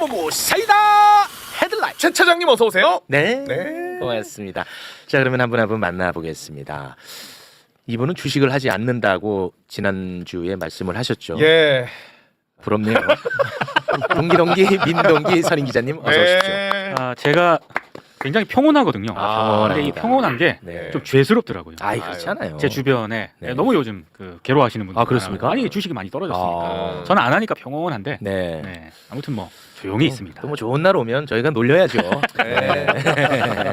시사본부 사이다 헤드라인. 최 차장님 어서 오세요. 네, 고맙습니다. 자, 그러면 한 분 한 분 만나보겠습니다. 이분은 주식을 하지 않는다고 지난주에 말씀을 하셨죠. 예. 부럽네요. 동기 민동기 선임 기자님 어서 오십시오. 아, 제가 굉장히 평온하거든요. 근데 이 평온한 게 좀 죄스럽더라고요. 아이, 그렇잖아요. 제 주변에 네. 너무 요즘 괴로워하시는 분들. 아, 그렇습니까? 아니, 주식이 많이 떨어졌으니까. 아. 저는 안 하니까 평온한데. 네. 네. 아무튼 뭐 조용히 있습니다. 또 뭐 좋은 날 오면 저희가 놀려야죠. 네.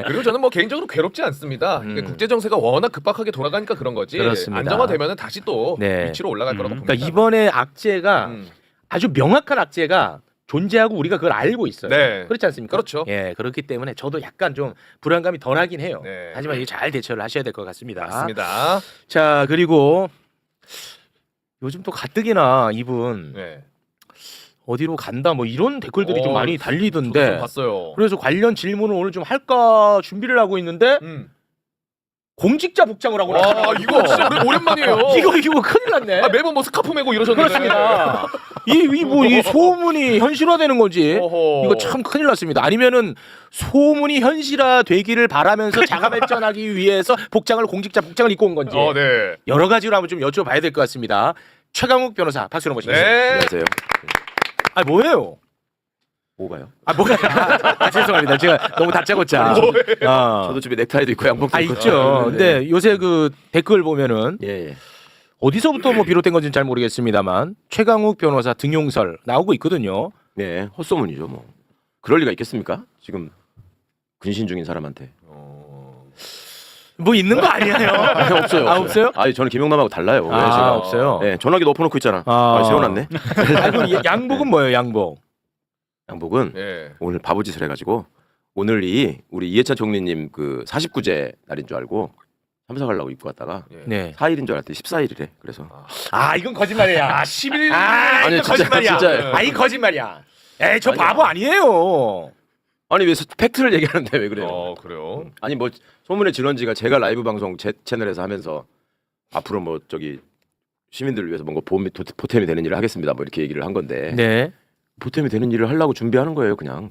그리고 저는 뭐 개인적으로 괴롭지 않습니다. 이게 국제 정세가 워낙 급박하게 돌아가니까 그런 거지. 그렇습니다. 안정화되면은 다시 또 네. 위치로 올라갈 거라고 봅니다. 그러니까 이번에 악재가 아주 명확한 악재가 존재하고 우리가 그걸 알고 있어요. 네. 그렇지 않습니까? 그렇죠. 예, 그렇기 때문에 저도 약간 좀 불안감이 덜하긴 해요. 네. 하지만 이게 잘 대처를 하셔야 될 것 같습니다. 맞습니다. 자, 그리고 요즘 또 가뜩이나 이분 네. 어디로 간다 뭐 이런 댓글들이 좀 많이 저도 달리던데. 좀 봤어요. 그래서 관련 질문을 오늘 좀 할까 준비를 하고 있는데 공직자 복장을 하고 와, 나타나가지고. 이거 진짜 오랜만이에요. 이거 큰일 났네. 아, 매번 뭐 스카프 메고 이러셨는데. 그렇습니다. 이 소문이 현실화되는 건지 어허. 이거 참 큰일 났습니다. 아니면은 소문이 현실화되기를 바라면서 자가 발전하기 위해서 공직자 복장을 입고 온 건지 네. 여러 가지로 한번 좀 여쭤봐야 될 것 같습니다. 최강욱 변호사 박수로 모시겠습니다. 네. 안녕하세요. 아, 뭐예요? 뭐가요? 아, 뭐가? 아, 죄송합니다. 제가 너무 다짜고짜. 저도 집에 넥타이도 있고 양복도 있고. 있죠. 근데 요새 그 댓글 보면은 예. 어디서부터 뭐 비롯된 건지는 잘 모르겠습니다만 최강욱 변호사 등용설 나오고 있거든요. 네, 헛소문이죠, 뭐. 그럴 리가 있겠습니까? 지금 근신 중인 사람한테. 뭐 있는 거 아니에요? 없어요. 아, 없어요? 아니, 저는 김용남하고 달라요. 왜 아, 제가 없어요. 네, 전화기 엎어놓고 있잖아. 아. 세워놨네. 아이고, 양복은 뭐예요, 양복? 양복은 네. 오늘 바보짓을 해가지고 오늘이 우리 이해찬 총리님 그 49제 날인 줄 알고 참석하려고 입고 왔다가 네. 4일인 줄 알았더니 14일이래. 그래서 아, 이건 거짓말이야. 11일. 아니, 이건 진짜, 거짓말이야. 진짜예요. 아, 이 거짓말이야. 에이, 저 아니야. 바보 아니에요. 아니 왜 팩트를 얘기하는데 왜 그래요? 그래요. 아니 뭐 소문의 진원지가 제가 라이브 방송 제 채널에서 하면서 앞으로 뭐 저기 시민들을 위해서 뭔가 보탬이 되는 일을 하겠습니다. 뭐 이렇게 얘기를 한 건데 네. 보탬이 되는 일을 하려고 준비하는 거예요, 그냥.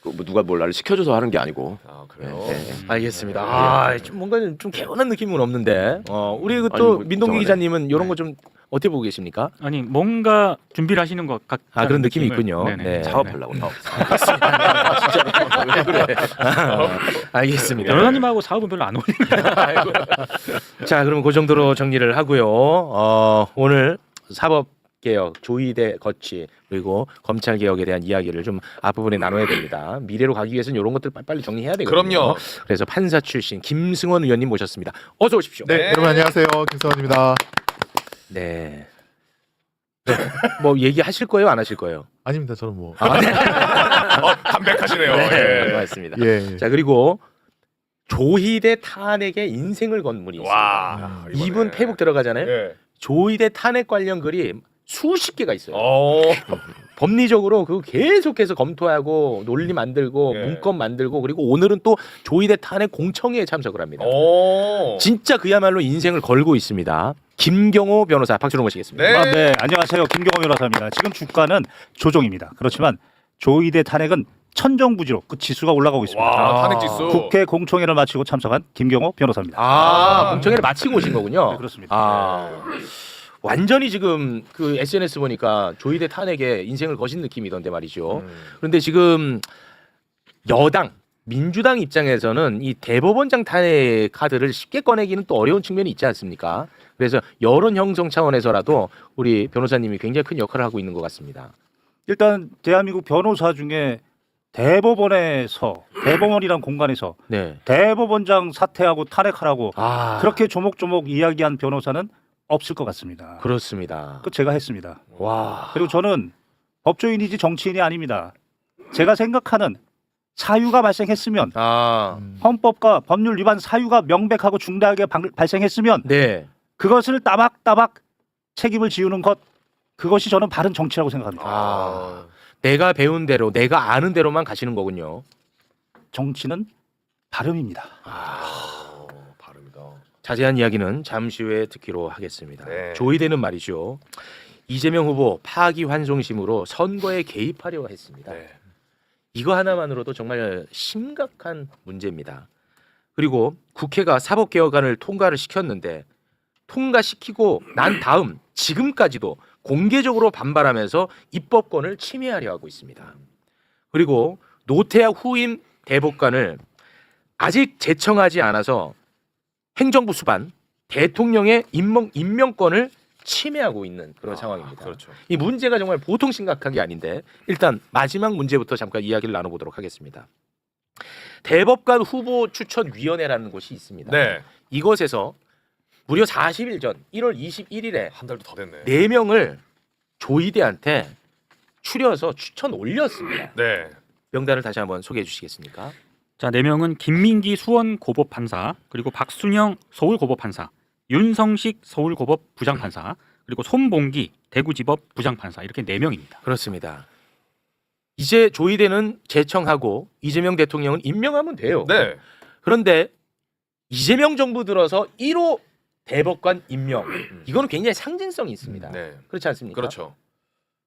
뭐 누가 뭘 나를 시켜줘서 하는 게 아니고. 아, 그래요. 네, 네. 알겠습니다. 아, 좀 뭔가 좀 개운한 느낌은 없는데. 우리 그 아니, 또 뭐 민동기 저번에. 기자님은 이런 거 좀 어떻게 보고 계십니까? 아니, 뭔가 준비를 하시는 것 같은 그런 느낌이 느낌을. 있군요. 네네. 네. 사업하려고 사업. 왜 그래? 알겠습니다. 변호사님하고 사업은 별로 안 어울리는. 자, 그럼 그 정도로 정리를 하고요. 오늘 사법개혁, 조의대 거치 그리고 검찰개혁에 대한 이야기를 좀 앞부분에 나눠야 됩니다. 미래로 가기 위해서는 이런 것들 빨리 정리해야 되거든요. 그럼요. 그래서 판사 출신 김승원 의원님 모셨습니다. 어서 오십시오. 네. 여러분 안녕하세요. 김성원입니다. 네. 뭐 얘기하실 거예요, 안 하실 거예요? 아닙니다. 저는 뭐. 담백하시네요. 네, 예. 고맙습니다. 예. 자, 그리고 조희대 탄핵에 인생을 건 분이 있습니다. 와. 이분 페북 들어가잖아요. 예. 조희대 탄핵 관련 글이 수십 개가 있어요. 어. 법리적으로 그거 계속해서 검토하고 논리 만들고 예. 문건 만들고 그리고 오늘은 또 조희대 탄핵 공청회에 참석을 합니다. 오. 진짜 그야말로 인생을 걸고 있습니다. 김경호 변호사 박수로 모시겠습니다. 네. 네, 안녕하세요. 김경호 변호사입니다. 지금 주가는 조정입니다. 그렇지만 조의대 탄핵은 천정부지로 그 지수가 올라가고 있습니다. 와, 탄핵 지수. 국회 공청회를 마치고 참석한 김경호 변호사입니다. 공청회를 마치고 오신 거군요. 네, 그렇습니다. 완전히 지금 그 SNS 보니까 조희대 탄핵에 인생을 거신 느낌이던데 말이죠. 그런데 지금 여당 민주당 입장에서는 이 대법원장 탄핵 카드를 쉽게 꺼내기는 또 어려운 측면이 있지 않습니까? 그래서 여론 형성 차원에서라도 우리 변호사님이 굉장히 큰 역할을 하고 있는 것 같습니다. 일단 대한민국 변호사 중에 대법원이란 공간에서 네. 대법원장 사퇴하고 탄핵하라고 그렇게 그렇게 조목조목 이야기한 변호사는 없을 것 같습니다. 그렇습니다. 그 제가 했습니다. 와. 그리고 저는 법조인이지 정치인이 아닙니다. 제가 생각하는 사유가 발생했으면 헌법과 법률 위반 사유가 명백하고 중대하게 발생했으면 네. 그것을 따박따박 책임을 지우는 것, 그것이 저는 바른 정치라고 생각합니다. 내가 배운 대로 내가 아는 대로만 가시는 거군요. 정치는 발음입니다. 발음이다. 자세한 이야기는 잠시 후에 듣기로 하겠습니다. 네. 조의대는 말이죠. 이재명 후보 파기환송심으로 선거에 개입하려고 했습니다. 네. 이거 하나만으로도 정말 심각한 문제입니다. 그리고 국회가 사법개혁안을 통과를 시켰는데 통과시키고 난 다음 지금까지도 공개적으로 반발하면서 입법권을 침해하려 하고 있습니다. 그리고 노태학 후임 대법관을 아직 제청하지 않아서 행정부 수반 대통령의 임명권을 침해하고 있는 그런 상황입니다. 그렇죠. 이 문제가 정말 보통 심각한 게 아닌데 일단 마지막 문제부터 잠깐 이야기를 나눠보도록 하겠습니다. 대법관 후보 추천 위원회라는 곳이 있습니다. 네. 이것에서 무려 40일 전 1월 21일에 한 달도 더 됐네. 4명을 조이대한테 추려서 추천 올렸습니다. 네. 명단을 다시 한번 소개해 주시겠습니까? 자, 4명은 김민기 수원 고법 판사, 그리고 박순영 서울 고법 판사, 윤성식 서울 고법 부장 판사, 그리고 손봉기 대구지법 부장 판사 이렇게 4명입니다. 그렇습니다. 이제 조이대는 제청하고 이재명 대통령은 임명하면 돼요. 네. 그런데 이재명 정부 들어서 1호 대법관 임명 이거는 굉장히 상징성이 있습니다. 네. 그렇지 않습니까? 그렇죠.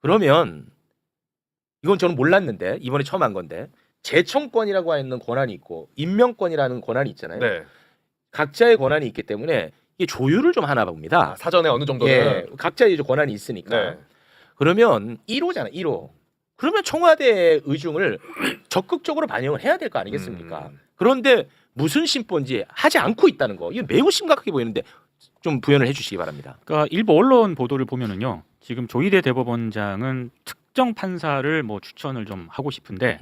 그러면 이건 저는 몰랐는데 이번에 처음 한 건데 제청권이라고 하는 권한이 있고 임명권이라는 권한이 있잖아요. 네. 각자의 권한이 있기 때문에 이게 조율을 좀 하나 봅니다. 사전에 어느 정도는 예, 각자의 이제 권한이 있으니까. 네. 그러면 1호잖아, 1호. 그러면 청와대의 의중을 적극적으로 반영을 해야 될 거 아니겠습니까? 그런데 무슨 심보인지 하지 않고 있다는 거. 이게 매우 심각하게 보이는데 좀 부연을 해주시기 바랍니다. 그러니까 일부 언론 보도를 보면은요, 지금 조이대 대법원장은 특정 판사를 뭐 추천을 좀 하고 싶은데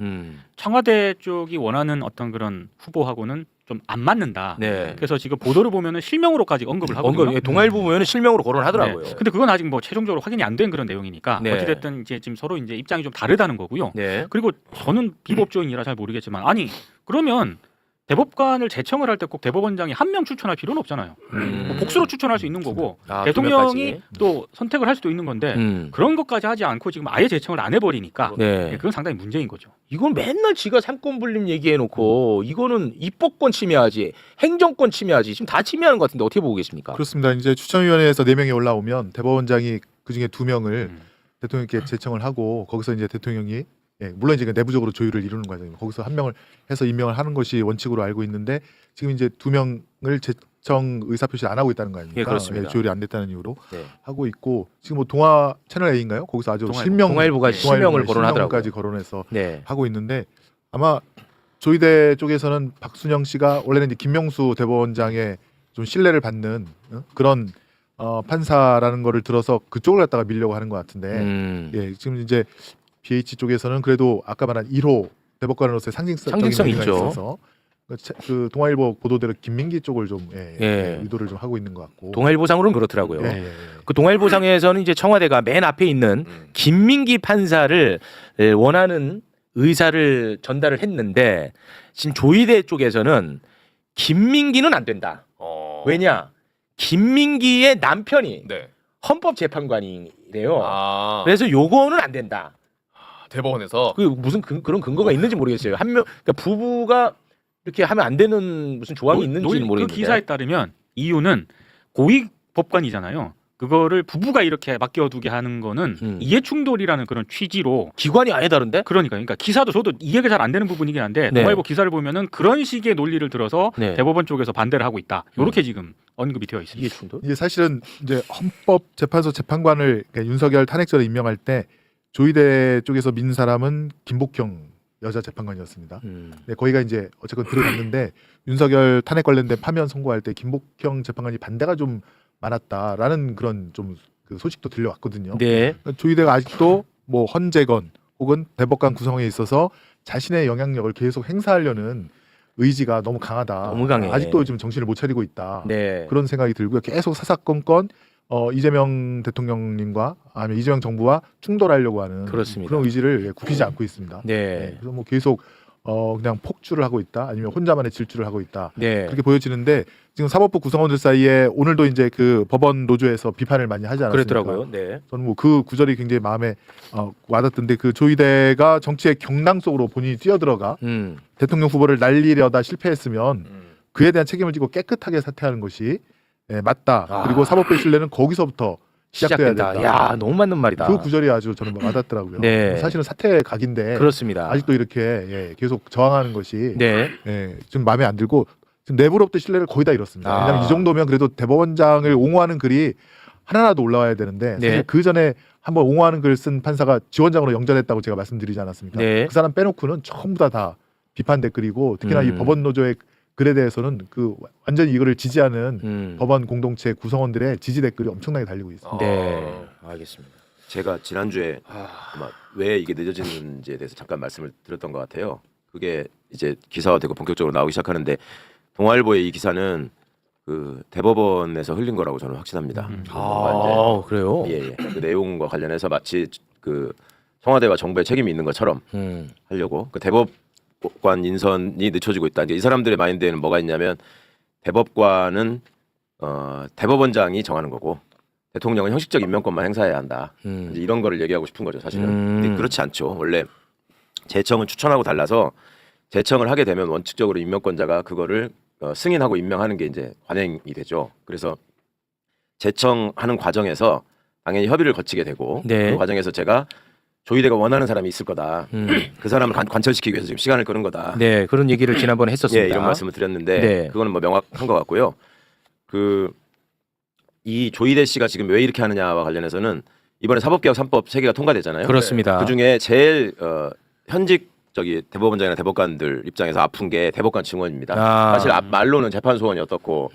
청와대 쪽이 원하는 어떤 그런 후보하고는 좀 안 맞는다. 네. 그래서 지금 보도를 보면은 실명으로까지 언급을 하거든요. 동아일보 보면 실명으로 거론하더라고요. 네. 근데 그건 아직 뭐 최종적으로 확인이 안 된 그런 내용이니까 네. 어찌됐든 이제 지금 서로 이제 입장이 좀 다르다는 거고요. 네. 그리고 저는 비법조인이라 잘 모르겠지만 아니 그러면 대법관을 제청을 할 때 꼭 대법원장이 한 명 추천할 필요는 없잖아요. 뭐 복수로 추천할 수 있는 거고 아, 대통령이 또 선택을 할 수도 있는 건데 그런 것까지 하지 않고 지금 아예 제청을 안 해버리니까 네. 그건 상당히 문제인 거죠. 이건 맨날 지가 삼권 분립 얘기해놓고 이거는 입법권 침해하지, 행정권 침해하지, 지금 다 침해하는 것 같은데 어떻게 보고 계십니까? 그렇습니다. 이제 추천위원회에서 4명이 올라오면 대법원장이 그 중에 2명을 대통령께 제청을 하고 거기서 이제 대통령이 물론 이제 내부적으로 조율을 이루는 과정이고 거기서 한 명을 해서 임명을 하는 것이 원칙으로 알고 있는데 지금 이제 2명을 제청 의사표시를 안 하고 있다는 거 아닙니까? 예, 그렇습니다. 조율이 안 됐다는 이유로 네. 하고 있고 지금 뭐 동아 채널 A인가요? 거기서 아주 동아일보가 실명을 거론하더라고요. 까지 거론해서 네. 하고 있는데 아마 조이대 쪽에서는 박순영 씨가 원래는 이제 김명수 대법원장의 좀 신뢰를 받는 그런 판사라는 거를 들어서 그쪽을 갖다가 밀려고 하는 것 같은데 예, 지금 이제 BH 쪽에서는 그래도 아까 말한 1호 대법관으로서의 상징성이 있죠. 있어서 그 동아일보 보도대로 김민기 쪽을 좀 의도를 좀 하고 있는 것 같고 동아일보상으로는 그렇더라고요. 예. 그 동아일보상에서는 이제 청와대가 맨 앞에 있는 김민기 판사를 원하는 의사를 전달을 했는데 지금 조이대 쪽에서는 김민기는 안 된다. 왜냐? 김민기의 남편이 네. 헌법재판관이래요. 아. 그래서 요거는 안 된다. 대법원에서 그 무슨 그런 근거가 있는지 모르겠어요. 한 명, 그러니까 부부가 이렇게 하면 안 되는 무슨 조항이 있는지는 모르겠는데. 그 기사에 따르면 이유는 고위 법관이잖아요. 그거를 부부가 이렇게 맡겨두게 하는 거는 이해충돌이라는 그런 취지로 기관이 아예 다른데? 그러니까 기사도 저도 이해가 잘 안 되는 부분이긴 한데 네. 동아일보 기사를 보면은 그런 식의 논리를 들어서 네. 대법원 쪽에서 반대를 하고 있다. 이렇게 지금 언급이 되어 있습니다. 이해충돌? 이게 사실은 이제 헌법재판소 재판관을 그러니까 윤석열 탄핵 전에 임명할 때 조이대 쪽에서 민 사람은 김복형 여자 재판관이었습니다. 네, 거기가 이제 어쨌건 들어갔는데 윤석열 탄핵 관련된 파면 선고할 때 김복형 재판관이 반대가 좀 많았다라는 그런 좀 그 소식도 들려왔거든요. 네. 그러니까 조이대가 아직도 뭐 헌재건 혹은 대법관 구성에 있어서 자신의 영향력을 계속 행사하려는 의지가 너무 강하다. 너무 강해. 아직도 지금 정신을 못 차리고 있다. 네. 그런 생각이 들고요. 계속 사사건건 이재명 대통령님과 아니면 이재명 정부와 충돌하려고 하는 그렇습니다. 그런 의지를 굽히지 않고 있습니다. 네. 그래서 뭐 계속 그냥 폭주를 하고 있다, 아니면 혼자만의 질주를 하고 있다. 네. 그렇게 보여지는데 지금 사법부 구성원들 사이에 오늘도 이제 그 법원 노조에서 비판을 많이 하지 않았습니까? 그랬더라고요. 네. 저는 뭐 그 구절이 굉장히 마음에 와닿던데 그 조이대가 정치의 경랑 속으로 본인이 뛰어들어가 대통령 후보를 날리려다 실패했으면 그에 대한 책임을 지고 깨끗하게 사퇴하는 것이 맞다. 그리고 사법부의 신뢰는 거기서부터 시작돼야 시작된다. 된다. 야, 너무 맞는 말이다. 그 구절이 아주 저는 와닿더라고요. 네. 사실은 사퇴 각인데 그렇습니다. 아직도 이렇게 예, 계속 저항하는 것이 네. 예, 좀 마음에 안 들고 지금 내부로부터 신뢰를 거의 다 잃었습니다. 아. 왜냐하면 이 정도면 그래도 대법원장을 옹호하는 글이 하나라도 올라와야 되는데 사실 네. 그 전에 한번 옹호하는 글 쓴 판사가 지원장으로 영전했다고 제가 말씀드리지 않았습니까? 네. 그 사람 빼놓고는 전부 다 비판 댓글이고 특히나 이 법원 노조의 글에 대해서는 그 완전히 이거를 지지하는 법원 공동체 구성원들의 지지 댓글이 엄청나게 달리고 있습니다. 네. 알겠습니다. 제가 지난주에 아마 왜 이게 늦어지는지에 대해서 잠깐 말씀을 드렸던 것 같아요. 그게 이제 기사화되고 본격적으로 나오기 시작하는데 동아일보의 이 기사는 그 대법원에서 흘린 거라고 저는 확신합니다. 아, 그래요? 예. 그 내용과 관련해서 마치 그 청와대와 정부의 책임이 있는 것처럼 하려고 그 대법관 인선이 늦춰지고 있다. 이 사람들의 마인드에는 뭐가 있냐면 대법관은 대법원장이 정하는 거고 대통령은 형식적 임명권만 행사해야 한다. 이제 이런 거를 얘기하고 싶은 거죠, 사실은. 근데 그렇지 않죠. 원래 재청은 추천하고 달라서 재청을 하게 되면 원칙적으로 임명권자가 그거를 승인하고 임명하는 게 이제 관행이 되죠. 그래서 재청하는 과정에서 당연히 협의를 거치게 되고 네. 그 과정에서 제가 조희대가 원하는 사람이 있을 거다. 그 사람을 관철시키기 위해서 지금 시간을 끄는 거다. 네, 그런 얘기를 지난번에 했었습니다. 예, 이런 말씀을 드렸는데 네. 그거는 뭐 명확한 것 같고요. 이 조희대 씨가 지금 왜 이렇게 하느냐와 관련해서는 이번에 사법개혁 3법 3개가 통과됐잖아요. 그렇습니다. 그 중에 제일 현직 대법원장이나 대법관들 입장에서 아픈 게 대법관 증언입니다. 사실 말로는 재판 소원이 어떻고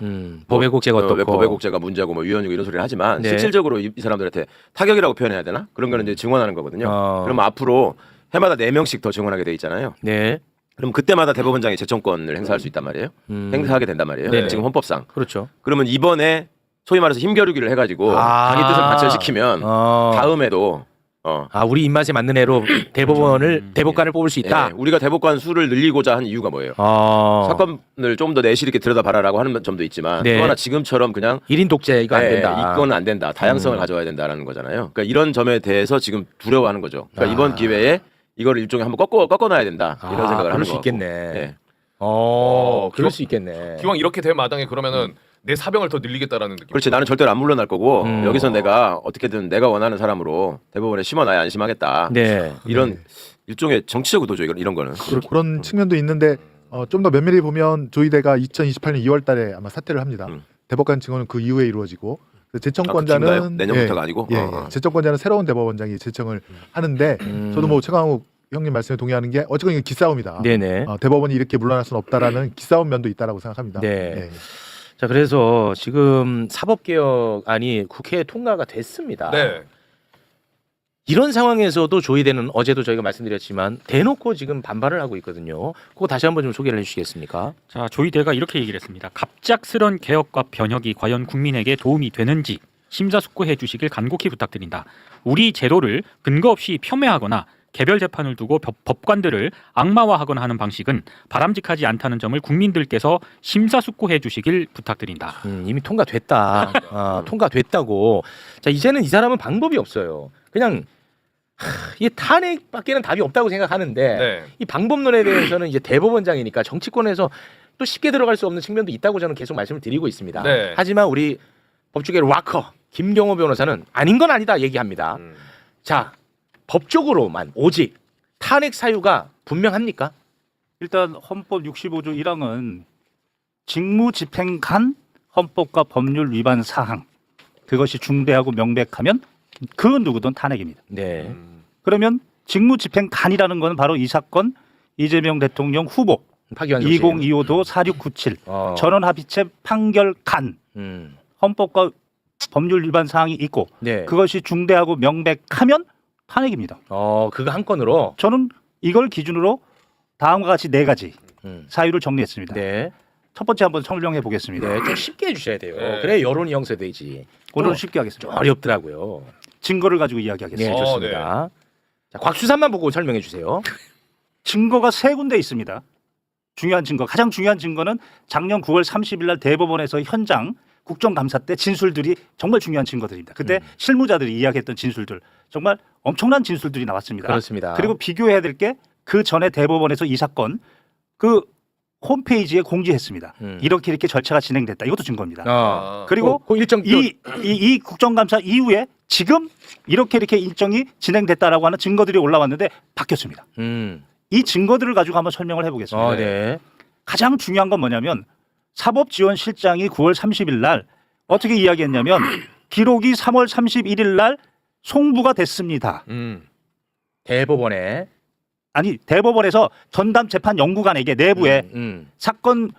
법의 국제가 어떻고 법의 국제가 문제고 뭐 위헌이고 이런 소리를 하지만 네. 실질적으로 이 사람들한테 타격이라고 표현해야 되나? 그런 거는 이제 증언하는 거거든요. 그럼 앞으로 해마다 4명씩 더 증언하게 돼 있잖아요. 네. 그럼 그때마다 대법원장이 재청권을 행사할 수 있단 말이에요. 행사하게 된단 말이에요. 네네. 지금 헌법상. 그렇죠. 그러면 이번에 소위 말해서 힘겨루기를 해가지고 자기 뜻을 관철시키면 다음에도 우리 입맛에 맞는 애로 대법관을 뽑을 수 있다. 예, 우리가 대법관 수를 늘리고자 한 이유가 뭐예요? 사건을 좀 더 내실 있게 들여다봐라라고 하는 점도 있지만 네. 또 하나 지금처럼 그냥 1인 독재가 안 된다. 이건 안 된다. 다양성을 가져와야 된다라는 거잖아요. 그러니까 이런 점에 대해서 지금 두려워하는 거죠. 그러니까 이번 기회에 이걸 일종의 한번 꺾어놔야 된다. 이런 생각을 하는 그럴 수 거 있겠네. 예. 그럴 수 있겠네. 기왕 이렇게 될 마당에 그러면은 내 사병을 더 늘리겠다라는 느낌. 그렇지. 나는 절대로 안 물러날 거고 여기서 내가 어떻게든 내가 원하는 사람으로 대법원에 심어놔야 안심하겠다. 네. 이런 일종의 정치적 의도죠. 이런 거는. 그런 측면도 있는데 좀 더 면밀히 보면 조희대가 2028년 2월달에 아마 사퇴를 합니다. 대법관 증언은 그 이후에 이루어지고 재청권자는 그쯤인가요? 내년부터가 아니고. 재청권자는 새로운 대법원장이 재청을 하는데 저도 뭐 최강욱 형님 말씀에 동의하는 게 어쨌건 이게 기싸움이다. 네네. 대법원이 이렇게 물러날 수는 없다라는 기싸움 면도 있다라고 생각합니다. 네. 자, 그래서 지금 사법개혁안이 국회에 통과가 됐습니다. 네. 이런 상황에서도 조희대는 어제도 저희가 말씀드렸지만 대놓고 지금 반발을 하고 있거든요. 그거 다시 한번 좀 소개를 해주시겠습니까? 자, 조희대가 이렇게 얘기를 했습니다. 갑작스런 개혁과 변혁이 과연 국민에게 도움이 되는지 심사숙고해 주시길 간곡히 부탁드린다. 우리 제도를 근거 없이 폄훼하거나 개별 재판을 두고 법관들을 악마화하거나 하는 방식은 바람직하지 않다는 점을 국민들께서 심사숙고해 주시길 부탁드린다. 이미 통과됐다. 통과됐다고. 자, 이제는 이 사람은 방법이 없어요. 그냥 이게 탄핵밖에는 답이 없다고 생각하는데 네. 이 방법론에 대해서는 이제 대법원장이니까 정치권에서 또 쉽게 들어갈 수 없는 측면도 있다고 저는 계속 말씀을 드리고 있습니다. 네. 하지만 우리 법조계 락커 김경호 변호사는 아닌 건 아니다 얘기합니다. 자, 법적으로만 오직 탄핵 사유가 분명합니까? 일단 헌법 65조 1항은 직무집행간 헌법과 법률 위반 사항 그것이 중대하고 명백하면 그 누구든 탄핵입니다. 네. 그러면 직무집행간이라는 건 바로 이 사건 이재명 대통령 후보 파기환 소식. 2025도 4697 전원합의체 판결간 헌법과 법률 위반 사항이 있고 네. 그것이 중대하고 명백하면 탄핵입니다. 그거 한 건으로. 저는 이걸 기준으로 다음과 같이 4가지 사유를 정리했습니다. 네. 첫 번째 한번 설명해 보겠습니다. 네, 좀 쉽게 해주셔야 돼요. 네. 그래 여론이 형성되지. 오늘은 쉽게 좀 하겠습니다. 어렵더라고요. 증거를 가지고 네, 이야기하겠습니다. 좋습니다. 자, 곽수산만 보고 설명해 주세요. 증거가 3군데 있습니다. 중요한 증거. 가장 중요한 증거는 작년 9월 30일 날 대법원에서 현장 국정감사 때 진술들이 정말 중요한 증거들입니다. 그때 실무자들이 이야기했던 진술들 정말 엄청난 진술들이 나왔습니다. 그렇습니다. 그리고 비교해야 될 게 그 전에 대법원에서 이 사건 그 홈페이지에 공지했습니다. 이렇게 절차가 진행됐다. 이것도 증거입니다. 그리고 그 일정 이 국정감사 이후에 지금 이렇게 일정이 진행됐다라고 하는 증거들이 올라왔는데 바뀌었습니다. 이 증거들을 가지고 한번 설명을 해보겠습니다. 네. 가장 중요한 건 뭐냐면 사법지원실장이 9월 30일 날 어떻게 이야기했냐면 기록이 3월 31일 날 송부가 됐습니다. 대법원에 아니 대법원에서 전담 재판 연구관에게 내부에 사건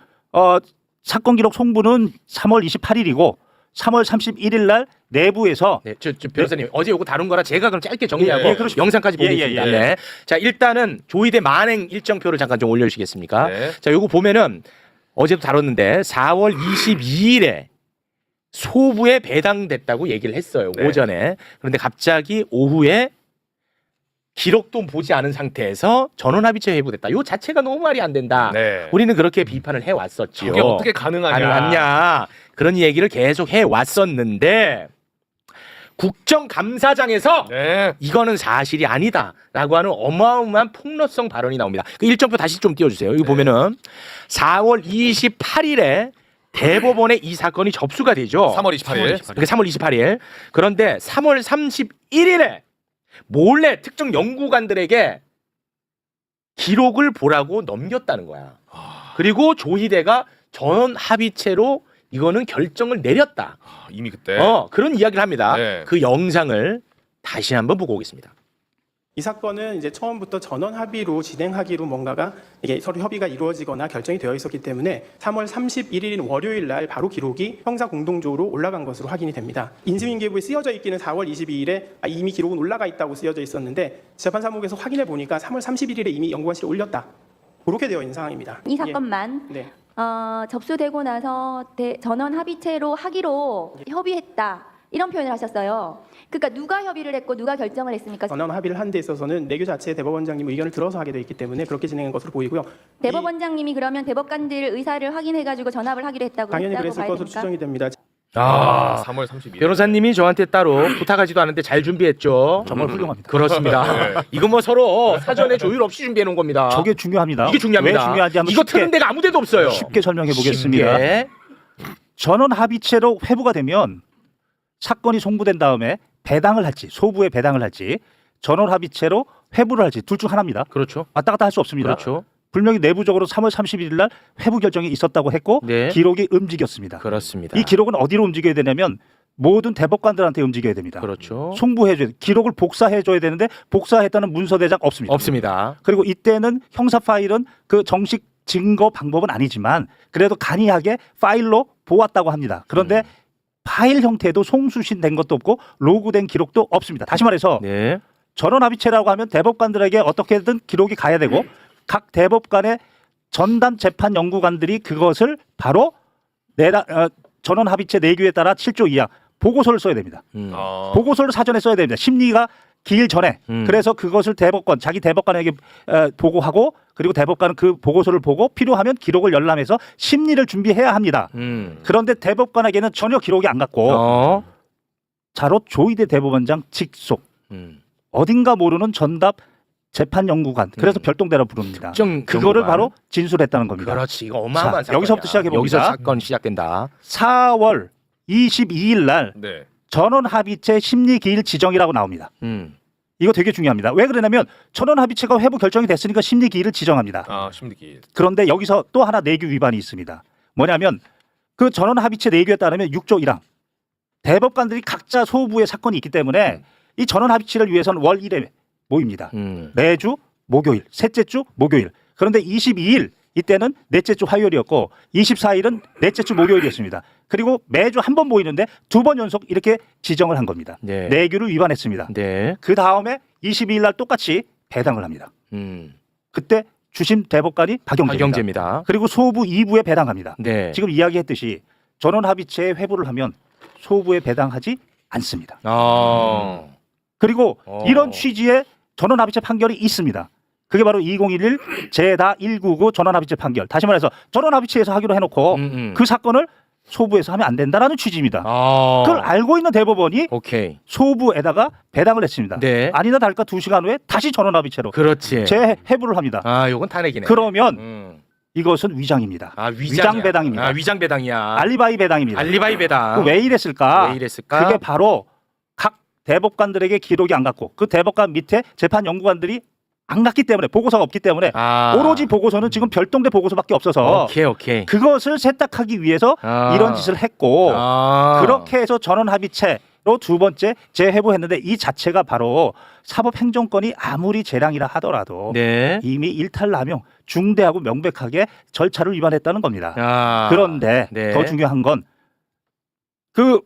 기록 송부는 3월 28일이고 3월 31일 날 내부에서 네, 저 변호사님 어제 요거 다룬 거라 제가 그럼 짧게 정리하고 그러십시오. 영상까지 보겠습니다. 네. 자 일단은 조희대 만행 일정표를 잠깐 좀 올려주시겠습니까? 네. 자 요거 보면은 어제도 다뤘는데 4월 22일에 소부에 배당됐다고 얘기를 했어요. 네. 오전에. 그런데 갑자기 오후에 기록도 보지 않은 상태에서 전원합의체 회부됐다. 요 자체가 너무 말이 안 된다. 네. 우리는 그렇게 비판을 해왔었지요. 이게 어떻게 가능하냐. 그런 얘기를 계속 해왔었는데 국정감사장에서 네. 이거는 사실이 아니다라고 하는 어마어마한 폭로성 발언이 나옵니다. 그 일정표 다시 좀 띄워주세요. 여기 보면은 4월 28일에 대법원에 이 사건이 접수가 되죠. 3월 28일. 그게 3월 28일. 그런데 3월 31일에 몰래 특정 연구관들에게 기록을 보라고 넘겼다는 거야. 그리고 조희대가 전원 합의체로 이거는 결정을 내렸다. 이미 그때. 그런 이야기를 합니다. 네. 그 영상을 다시 한번 보고 오겠습니다. 이 사건은 이제 처음부터 전원 합의로 진행하기로 뭔가가 이게 서로 협의가 이루어지거나 결정이 되어 있었기 때문에 3월 31일인 월요일 날 바로 기록이 형사 공동조로 올라간 것으로 확인이 됩니다. 인수인계부에 쓰여져 있기는 4월 22일에 이미 기록은 올라가 있다고 쓰여져 있었는데 재판사무국에서 확인해 보니까 3월 31일에 이미 연구관실에 올렸다. 그렇게 되어 있는 상황입니다. 이 사건만 네. 접수되고 나서 전원 합의체로 하기로 협의했다. 이런 표현을 하셨어요. 그러니까 누가 협의를 했고 누가 결정을 했습니까? 전원 합의를 한 데 있어서는 내규 자체에 대법원장님 의견을 들어서 하게 되어 있기 때문에 그렇게 진행한 것으로 보이고요. 대법원장님이 그러면 대법관들 의사를 확인해가지고 전압을 하기로 했다고 당연히 했다고 그랬을 봐야 것으로 됩니까? 추정이 됩니다. 3월 32일. 변호사님이 저한테 따로 부탁하지도 않은데 잘 준비했죠. 정말 훌륭합니다. 그렇습니다. 이거 뭐 서로 사전에 조율 없이 준비해 놓은 겁니다. 저게 중요합니다. 이게 중요합니다. 왜 중요한지 한번 이거 트는 데가 아무 데도 없어요. 쉽게 설명해 보겠습니다. 쉽게. 전원 합의체로 회부가 되면 사건이 송부된 다음에 배당을 할지 소부에 배당을 할지 전원 합의체로 회부를 할지 둘 중 하나입니다. 그렇죠. 왔다 갔다 할 수 없습니다. 그렇죠. 분명히 내부적으로 3월 31일 날 회부 결정이 있었다고 했고 네. 기록이 움직였습니다. 그렇습니다. 이 기록은 어디로 움직여야 되냐면 모든 대법관들한테 움직여야 됩니다. 그렇죠. 송부해줘야 기록을 복사해줘야 되는데 복사했다는 문서 대장 없습니다. 없습니다. 그리고 이때는 형사 파일은 그 정식 증거 방법은 아니지만 그래도 간이하게 파일로 보았다고 합니다. 그런데 파일 형태도 송수신된 것도 없고 로그된 기록도 없습니다. 다시 말해서 네. 전원 합의체라고 하면 대법관들에게 어떻게든 기록이 가야 되고 각 대법관의 전담 재판 연구관들이 그것을 바로 전원 합의체 내규에 따라 7조 2항 보고서를 써야 됩니다. 보고서를 사전에 써야 됩니다. 심리가 기일 전에. 그래서 그것을 자기 대법관에게 보고하고 그리고 대법관은 그 보고서를 보고 필요하면 기록을 열람해서 심리를 준비해야 합니다. 그런데 대법관에게는 전혀 기록이 안 갔고 자로 조희대 대법원장 직속 어딘가 모르는 전담 재판 연구관 그래서 별동대라 부릅니다. 그거를 연구관. 바로 진술했다는 겁니다. 그렇지. 이거 어마어마한 자, 사건이야. 여기서부터 시작해 봅니다. 여기서 사건 시작된다. 4월 22일 날 네. 전원 합의체 심리 기일 지정이라고 나옵니다. 이거 되게 중요합니다. 왜 그러냐면 전원 합의체가 회부 결정이 됐으니까 심리 기일을 지정합니다. 심리기. 그런데 여기서 또 하나 내규 위반이 있습니다. 뭐냐면 그 전원 합의체 내규에 따르면 6조 1항 대법관들이 각자 소부의 사건이 있기 때문에 이 전원 합의체를 위해서는 월 1회 모입니다. 매주 목요일, 셋째 주 목요일. 그런데 22일 이때는 넷째 주 화요일이었고 24일은 넷째 주 목요일이었습니다. 그리고 매주 한 번 모이는데 2번 연속 이렇게 지정을 한 겁니다. 네. 내규를 위반했습니다. 네. 그 다음에 22일 날 똑같이 배당을 합니다. 그때 주심 대법관이 박영재입니다. 박영재입니다. 그리고 소부 2부에 배당합니다. 네. 지금 이야기했듯이 전원 합의체에 회부를 하면 소부에 배당하지 않습니다. 그리고 이런 취지의 전원 합의체 판결이 있습니다. 그게 바로 2011 제다 199 전원 합의체 판결. 다시 말해서 전원 합의체에서 하기로 해놓고 그 사건을 소부에서 하면 안 된다라는 취지입니다. 그걸 알고 있는 대법원이 오케이. 소부에다가 배당을 했습니다. 네. 아니나 다를까 2시간 후에 다시 전원 합의체로 그렇지. 재회부를 합니다. 요건 탄핵이네. 그러면 이것은 위장입니다. 아, 위장 배당입니다. 아, 위장 배당이야. 알리바이 배당입니다. 알리바이 배당. 왜 이랬을까? 왜 이랬을까? 그게 바로 각 대법관들에게 기록이 안 갔고 그 대법관 밑에 재판 연구관들이 안 갔기 때문에 보고서가 없기 때문에 오로지 보고서는 지금 별동대 보고서밖에 없어서 오케이. 그것을 세탁하기 위해서 이런 짓을 했고 그렇게 해서 전원 합의체로 두 번째 재회부했는데 이 자체가 바로 사법행정권이 아무리 재량이라 하더라도 네. 이미 일탈남용 중대하고 명백하게 절차를 위반했다는 겁니다. 그런데 네. 더 중요한 건 그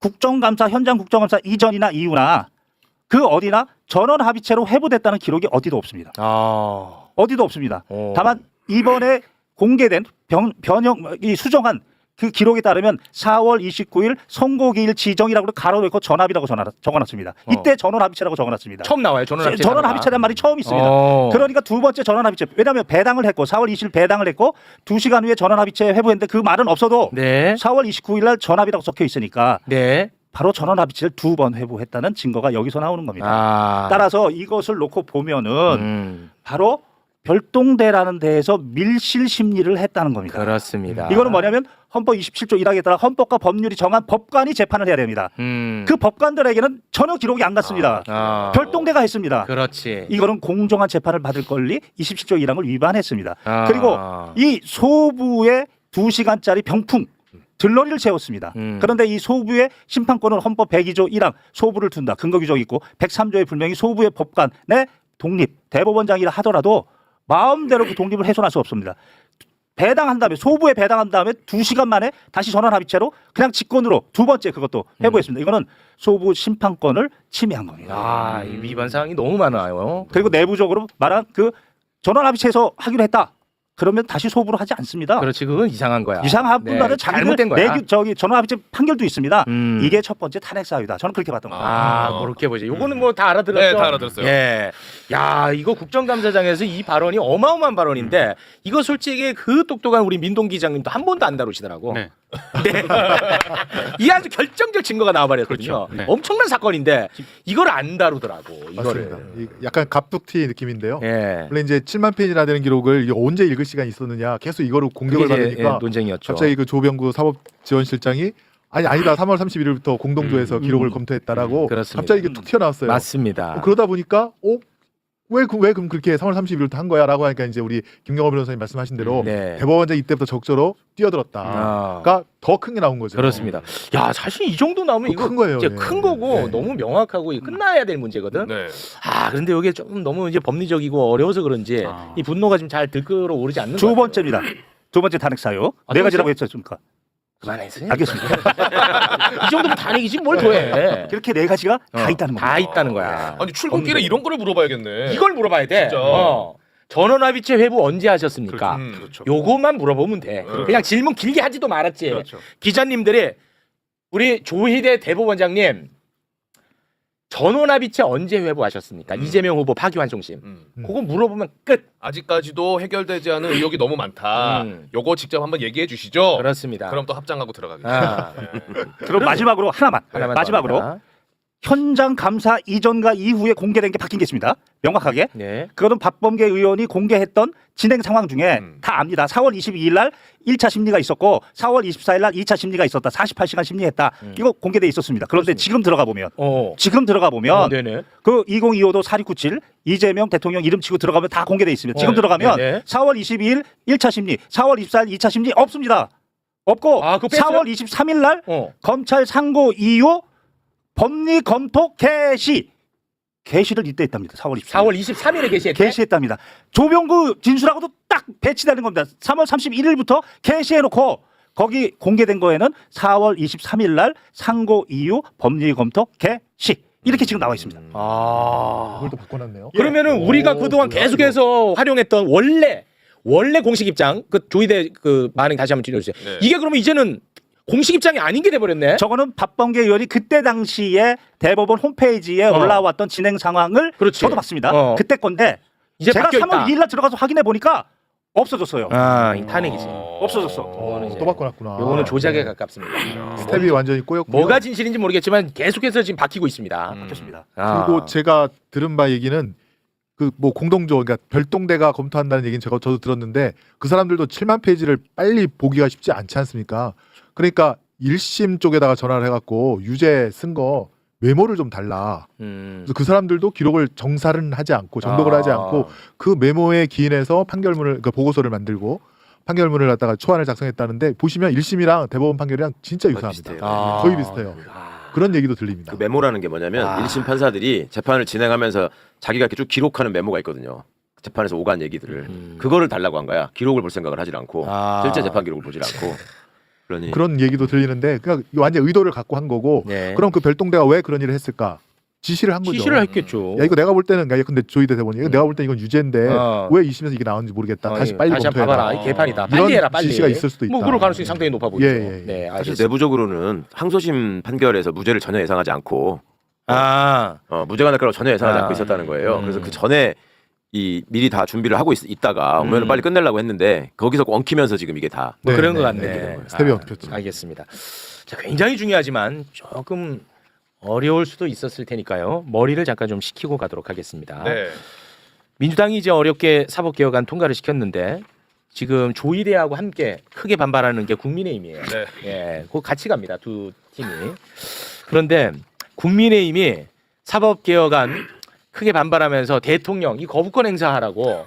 국정감사 현장 국정감사 이전이나 이후나 그 어디나 전원 합의체로 회부됐다는 기록이 어디도 없습니다. 어디도 없습니다. 다만 이번에 공개된 이 수정한 그 기록에 따르면 4월 29일 선고기일 지정이라고 가로놓고 전합이라고 적어놨습니다. 이때 전원 합의체라고 적어놨습니다. 처음 나와요. 전원 합의체. 전원 합의체란 말이 처음 있습니다. 그러니까 두 번째 전원 합의체. 왜냐하면 배당을 했고 4월 20일 배당을 했고 2시간 후에 전원 합의체 회부했는데 그 말은 없어도 네. 4월 29일 날 전합이라고 적혀 있으니까 네. 바로 전원 합의체를 두 번 회부했다는 증거가 여기서 나오는 겁니다. 따라서 이것을 놓고 보면은 바로 별동대라는 데에서 밀실 심리를 했다는 겁니다. 그렇습니다. 이거는 뭐냐면 헌법 27조 1항에 따라 헌법과 법률이 정한 법관이 재판을 해야 됩니다. 그 법관들에게는 전혀 기록이 안 갔습니다. 별동대가 했습니다. 그렇지. 이거는 공정한 재판을 받을 권리 27조 1항을 위반했습니다. 그리고 이 소부의 2시간짜리 병풍 들러리를 세웠습니다. 그런데 이 소부의 심판권은 헌법 102조 1항 소부를 둔다. 근거 규정이 있고 103조에 분명히 소부의 법관의 독립 대법원장이라 하더라도 마음대로 그 독립을 훼손할 수 없습니다. 배당한 다음에 소부에 배당한 다음에 2시간 만에 다시 전원 합의체로 그냥 직권으로 두 번째 그것도 회부했습니다. 이거는 소부 심판권을 침해한 겁니다. 이 위반 사항이 너무 많아요. 그리고 내부적으로 말한 그 전원 합의체에서 하기로 했다. 그러면 다시 소부로 하지 않습니다. 그렇지, 그건 이상한 거야. 이상한 분들은 잘못된 거야. 전원 합의체 판결도 있습니다. 이게 첫 번째 탄핵 사유다. 저는 그렇게 봤던 겁니다. 그렇게 보죠. 요거는 뭐 다 알아들었죠. 네, 다 알아들었어요. 예. 야, 이거 국정감사장에서 이 발언이 어마어마한 발언인데 이거 솔직히 그 똑똑한 우리 민동 기장님도 한 번도 안 다루시더라고. 네. 네. 이 아주 결정적 증거가 나와버렸거든요. 그렇죠. 네. 엄청난 사건인데 이걸 안 다루더라고. 이거를. 맞습니다. 이 약간 갑툭튀 느낌인데요. 예. 원래 이제 7만 페이지나 되는 기록을 이게 언제 읽을 시간이 있었느냐 계속 이거를 공격을 그게 이제, 받으니까 논쟁이었죠. 갑자기 그 조병구 사법지원실장이 아니다 3월 31일부터 공동조에서 기록을 검토했다라고 그렇습니다. 갑자기 이게 툭 튀어나왔어요. 맞습니다. 그러다 보니까 왜 그럼 그렇게 3월 30일부터 한 거야라고 하니까 이제 우리 김경호 변호사님 말씀하신 대로 네. 대법원장 이때부터 적절로 뛰어들었다가 더 큰 게 나온 거죠. 그렇습니다. 야, 사실 이 정도 나오면 이거 큰 거예요. 이제 네. 큰 거고 네. 너무 명확하고 끝나야 될 문제거든. 네. 그런데 이게 좀 너무 이제 법리적이고 어려워서 그런지 이 분노가 지금 잘 들끓어 오르지 않는 두 것 번째입니다. 두 번째 탄핵 사유. 네 가지라고 했었습니까? 그만해서. 알겠습니다. 이 정도면 탄핵이지 뭘 더해. 그렇게 네 가지가 다 있다는 겁니다. 다 있다는 거야. 아니 출근길에 이런 거를 물어봐야겠네. 이걸 물어봐야 돼. 진짜. 전원 합의체 회부 언제 하셨습니까? 그렇죠. 요것만 물어보면 돼. 그냥 질문 길게 하지도 말았지. 그렇죠. 기자님들이 우리 조희대 대법원장님 전원 합의체 언제 회부하셨습니까? 이재명 후보 파기환송심. 그거 물어보면 끝. 아직까지도 해결되지 않은 의혹이 너무 많다. 요거 직접 한번 얘기해 주시죠. 그렇습니다. 그럼 또 합장하고 들어가겠죠. 그럼 마지막으로 하나만 마지막으로 더 현장 감사 이전과 이후에 공개된 게 바뀐 게 있습니다. 명확하게. 네. 그거는 박범계 의원이 공개했던 진행 상황 중에 다 압니다. 4월 22일 날 1차 심리가 있었고 4월 24일 날 2차 심리가 있었다. 48시간 심리했다. 이거 공개돼 있었습니다. 그런데 지금 들어가 보면 네네. 그 2025도 4697 이재명 대통령 이름 치고 들어가면 다 공개돼 있습니다. 지금 들어가면 네네. 4월 22일 1차 심리, 4월 24일 2차 심리 없습니다. 없고 그거 뺐어요? 4월 23일 날 검찰 상고 이후 법리 검토 게시를 이때 했답니다. 4월 23일. 4월 23일에 게시했답니다. 조병구 진술하고도 딱 배치되는 겁니다. 3월 31일부터 게시해놓고 거기 공개된 거에는 4월 23일 날 상고 이후 법리 검토 게시 이렇게 지금 나와 있습니다. 그걸 또 바꿔놨네요. 그러면은 우리가 그동안 계속해서 활용했던 원래 공식 입장 그 조희대 그 반응 다시 한번 들려주세요. 네. 이게 그러면 이제는 공식 입장이 아닌 게 돼버렸네. 저거는 박범계 의원이 그때 당시에 대법원 홈페이지에 올라왔던 진행 상황을 그렇지. 저도 봤습니다. 그때 건데 이제 제가 바뀌어 3월 있다. 2일 날 들어가서 확인해 보니까 없어졌어요. 이 탄핵이지. 없어졌어. 또 바꿔놨구나. 요거는 조작에 가깝습니다. 스텝이 완전히 꼬였고. 뭐가 진실인지 모르겠지만 계속해서 지금 바뀌고 있습니다. 바뀌었습니다. 그리고 제가 들은 바 얘기는 그 뭐 공동조 그러니까 별동대가 검토한다는 얘기는 저도 들었는데 그 사람들도 7만 페이지를 빨리 보기가 쉽지 않지 않습니까? 그러니까 1심 쪽에다가 전화를 해갖고 유죄 쓴 거 메모를 좀 달라. 그래서 그 사람들도 기록을 정살은 하지 않고 정독을 하지 않고 그 메모에 기인해서 판결문을 그 보고서를 만들고 판결문을 갖다가 초안을 작성했다는데 보시면 1심이랑 대법원 판결이랑 진짜 유사합니다. 비슷해요. 거의 비슷해요. 그런 얘기도 들립니다. 그 메모라는 게 뭐냐면 1심 판사들이 재판을 진행하면서 자기가 이렇게 쭉 기록하는 메모가 있거든요. 재판에서 오간 얘기들을 그거를 달라고 한 거야. 기록을 볼 생각을 하질 않고 실제 재판 기록을 보질 않고 그러니 그런 얘기도 들리는데 그러니까 완전 의도를 갖고 한 거고 네. 그럼 그 별동대가 왜 그런 일을 했을까? 지시를 한 거죠. 지시를 했겠죠. 야 이거 내가 볼 때는 야 근데 조이대 대법원이 이거 내가 볼 때 이건 유죄인데 어. 왜 2심에서 이게 나왔는지 모르겠다. 다시 빨리 다시 한번 검토해라. 봐봐라. 이 개판이다. 이런 빨리 해라. 빨리. 지시가 있을 수도 있다. 뭐 그럴 가능성이 상당히 높아 보이죠. 예, 예, 예. 네, 사실 알겠습니다. 내부적으로는 항소심 판결에서 무죄를 전혀 예상하지 않고 아, 무죄가 날 거라고 전혀 예상하지 않고 있었다는 거예요. 그래서 그 전에 이 미리 다 준비를 하고 있다가 오면은 빨리 끝내려고 했는데 거기서 엉키면서 지금 이게 다 뭐 네, 그런 네, 것 네, 같네. 네. 스텝이 엉켰죠. 알겠습니다. 자, 굉장히 중요하지만 조금 어려울 수도 있었을 테니까요. 머리를 잠깐 좀 식히고 가도록 하겠습니다. 네. 민주당이 이제 어렵게 사법개혁안 통과를 시켰는데 지금 조이대하고 함께 크게 반발하는 게 국민의힘이에요. 네. 예, 그 같이 갑니다. 두 팀이. 그런데 국민의힘이 사법개혁안 크게 반발하면서 대통령 이 거부권 행사하라고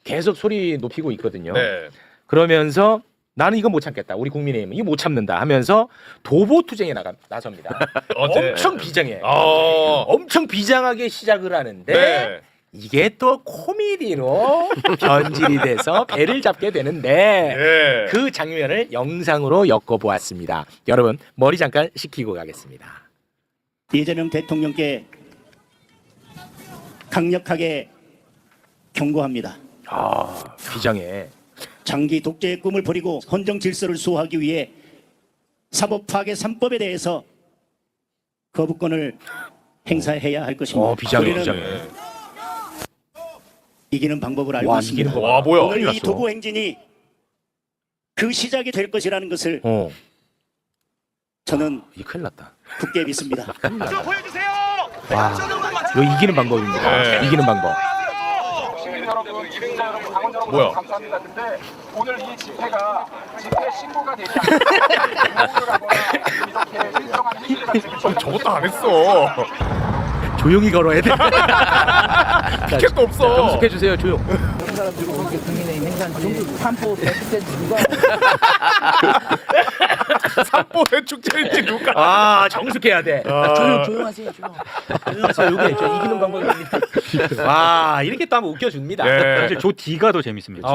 계속 소리 높이고 있거든요. 네. 그러면서 나는 이거 못 참겠다. 우리 국민의힘은 이거 못 참는다 하면서 도보 투쟁에 나섭니다. 어제. 엄청 비장해. 어. 엄청 비장하게 시작을 하는데 네. 이게 또 코미디로 변질이 돼서 배를 잡게 되는데 예. 그 장면을 영상으로 엮어보았습니다. 여러분 머리 잠깐 식히고 가겠습니다. 이재명 대통령께 강력하게 경고합니다. 비장해. 장기 독재의 꿈을 버리고 헌정 질서를 수호하기 위해 사법 파괴 3법에 대해서 거부권을 행사해야 할 것입니다. 비장해, 우리는 비장해. 이기는 방법을 알고 와, 있습니다. 이기는 와 뭐야? 오늘 이 났어. 도구 행진이 그 시작이 될 것이라는 것을 저는 이 큰일 났다. 굳게 믿습니다. 와, 이거 이기는 방법입니다. 네. 이기는 방법. 뭐야? 감사합니다. 근데 오늘 이 집회가 집회 신고가 되지 않고 이렇게 일정한 행위가 지금 저것도 안 했어. 조용히 걸어야 돼. 티켓도 없어. 정숙해 주세요. 조용. 삼보 대축제인지 누가? 아, 정숙해야 돼. 아. 조용하세요. 조용하세요. 이게 저 이기는 방법입니다. 와, 이렇게 또 한번 웃겨줍니다. 네. 사실 조 D가 더 재밌습니다.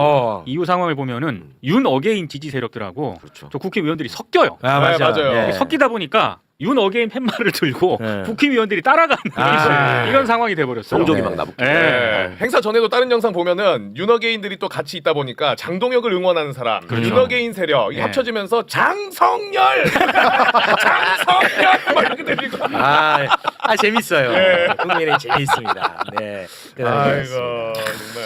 이후 상황을 보면은 윤 어게인 지지 세력들하고 그렇죠. 저 국회의원들이 섞여요. 아, 네, 맞아. 맞아요. 네. 섞이다 보니까 윤 어게인 팻말을 들고 네. 국회의원들이 따라가는 아. 이런 상황이 돼버렸어요. 성족이 네. 막 나붙고 네. 행사 전에도 다른 영상 보면은 윤어게인들이 또 같이 있다 보니까 장동혁을 응원하는 사람, 윤어게인 세력 이게 네. 합쳐지면서 장성열, 장성열 막 이렇게 들리고. 재밌어요. 네. 국민의 재미있습니다. 네. 아이고 정말.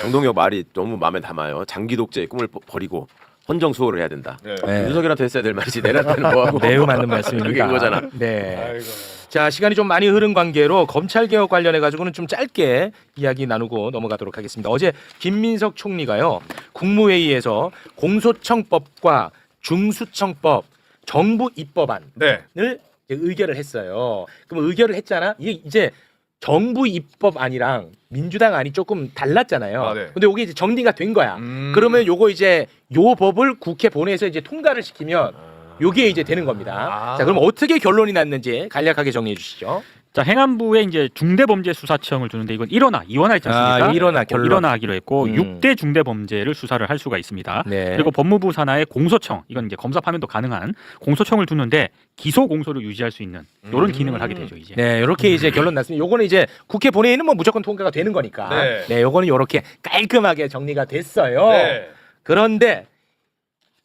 정동혁 말이 너무 마음에 담아요. 장기 독재의 꿈을 버리고 헌정 수호를 해야 된다. 네. 네. 윤석열한테 했어야 될 말이지 내한테는 뭐하고 매우 맞는 말씀입니다. 그게 그거잖아. 네. 아이고. 자, 시간이 좀 많이 흐른 관계로 검찰 개혁 관련해 가지고는 좀 짧게 이야기 나누고 넘어가도록 하겠습니다. 어제 김민석 총리가요. 국무회의에서 공소청법과 중수청법 정부 입법안을 네. 의결을 했어요. 그럼 의결을 했잖아. 이게 이제 정부 입법안이랑 민주당 안이 조금 달랐잖아요. 아, 네. 근데 이게 이제 정리가 된 거야. 그러면 요거 이제 요 법을 국회 본회의에서 이제 통과를 시키면 요게 이제 되는 겁니다. 자, 그럼 어떻게 결론이 났는지 간략하게 정리해 주시죠. 자, 행안부에 이제 중대범죄수사청을 두는데 이건 1호나 2호나 있지 않습니까? 1호나 결론. 1호나 하기로 했고 6대 중대범죄를 수사를 할 수가 있습니다. 네. 그리고 법무부 산하의 공소청, 이건 이제 검사 파면도 가능한 공소청을 두는데 기소 공소를 유지할 수 있는 이런 기능을 하게 되죠, 이제. 네, 이렇게 이제 결론 났습니다. 요거는 이제 국회 본회의는 뭐 무조건 통과가 되는 거니까. 네. 네, 요거는 요렇게 깔끔하게 정리가 됐어요. 네. 그런데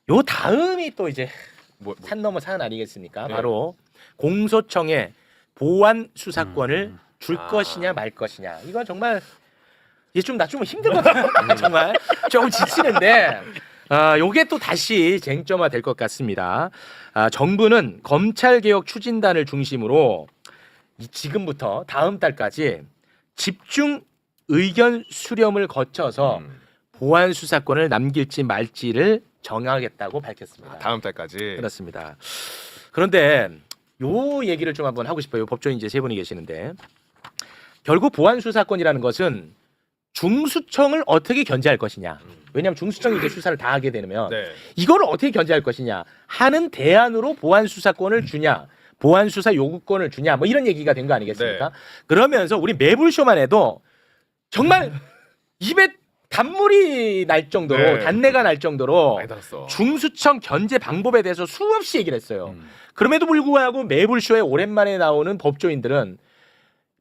요 다음이 또 이제 뭐. 산 넘어 산 아니겠습니까? 네. 바로 공소청에 보완 수사권을 줄 것이냐 말 것이냐. 이건 정말 이게 좀 나 좀 힘들거든. 정말 조금 지치는데 요게 또 다시 쟁점화 될 것 같습니다. 정부는 검찰 개혁 추진단을 중심으로 지금부터 다음 달까지 집중 의견 수렴을 거쳐서 보안 수사권을 남길지 말지를 정하겠다고 밝혔습니다. 다음 달까지. 그렇습니다. 그런데 요 얘기를 좀 한번 하고 싶어요. 법조인 이제 세 분이 계시는데 결국 보안 수사권이라는 것은 중수청을 어떻게 견제할 것이냐. 왜냐하면 중수청이 이제 수사를 다 하게 되면 네. 이거를 어떻게 견제할 것이냐 하는 대안으로 보안 수사권을 주냐, 보안 수사 요구권을 주냐, 뭐 이런 얘기가 된 거 아니겠습니까? 네. 그러면서 우리 매불쇼만 해도 정말 입에 단물이 날 정도로 네. 단내가 날 정도로 많이 달았어. 중수청 견제 방법에 대해서 수없이 얘기를 했어요. 그럼에도 불구하고 매불쇼에 오랜만에 나오는 법조인들은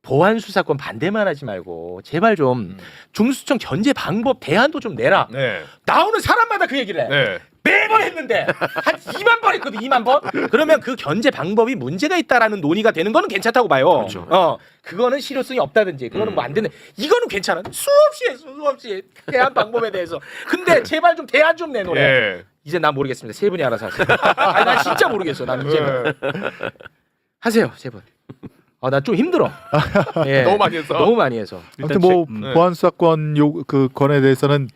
보안 수사권 반대만 하지 말고 제발 좀 중수청 견제 방법 대안도 좀 내라. 네. 나오는 사람마다 그 얘기를 해. 네. 매번 했는데 한 2만 번 했거든. 2만 번. 그러면 그 견제 방법이 문제가 있다라는 논의가 되는 거는 괜찮다고 봐요. 그렇죠. 그거는 실효성이 없다든지 그거는 뭐 안 되는. 이거는 괜찮아. 수없이 했어. 수없이 대안 방법에 대해서. 근데 제발 좀 대안 좀 내놓으래. 예. 이제 난 모르겠습니다. 세 분이 알아서 하세요. 아니, 난 진짜 모르겠어. 나는 이제 하세요, 세 분. 나 좀 힘들어. 예. 너무 많이 해서. 너무 많이 해서. 아무튼 뭐 네. 보안 수사권 그 건에 대해서는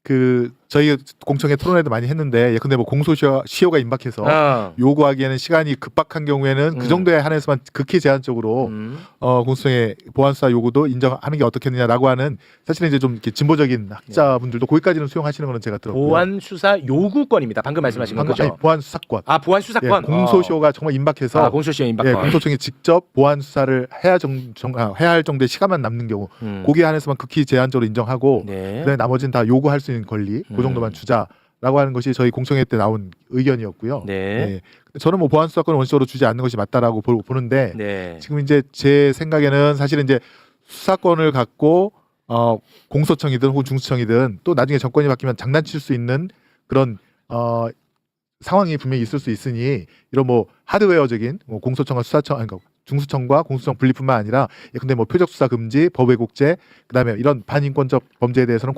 그 저희 공청회 토론회도 많이 했는데 예컨대 뭐 공소시효가 임박해서 요구하기에는 시간이 급박한 경우에는 그 정도에 한해서만 극히 제한적으로 공소청의 보안 수사 요구도 인정하는 게 어떻겠느냐라고 하는 사실은 이제 좀 이렇게 진보적인 학자분들도 거기까지는 수용하시는 거는 제가 들었고요. 보안 수사 요구권입니다. 방금 말씀하신 건 방금 거죠? 아니, 보안 수사권. 보안 수사권. 예, 공소시효가 정말 임박해서 공소시효 임박권. 예, 공소청이 직접 보안 수사를 해야 할 정도의 시간만 남는 경우 거기에 한해서만 극히 제한적으로 인정하고 네. 그다음에 나머지는 다 요구할 수 있는 권리 그 정도만 주자라고 하는 것이 저희 공청회 때 나온 의견이었고요. 네. 예. 저는 뭐 보안 수사권을 원칙적으로 주지 않는 것이 맞다라고 보는데 네. 지금 이제 제 생각에는 사실은 이제 수사권을 갖고 공소청이든 혹은 중수청이든 또 나중에 정권이 바뀌면 장난칠 수 있는 그런 상황이 분명히 있을 수 있으니 이런 뭐 하드웨어적인 뭐 공소청과 수사청 아니 그러니까 중수청과 공수청 분리뿐만 아니라 근데 뭐 표적 수사 금지, 법외국제, 그다음에 이런 반인권적 범죄에 대해서는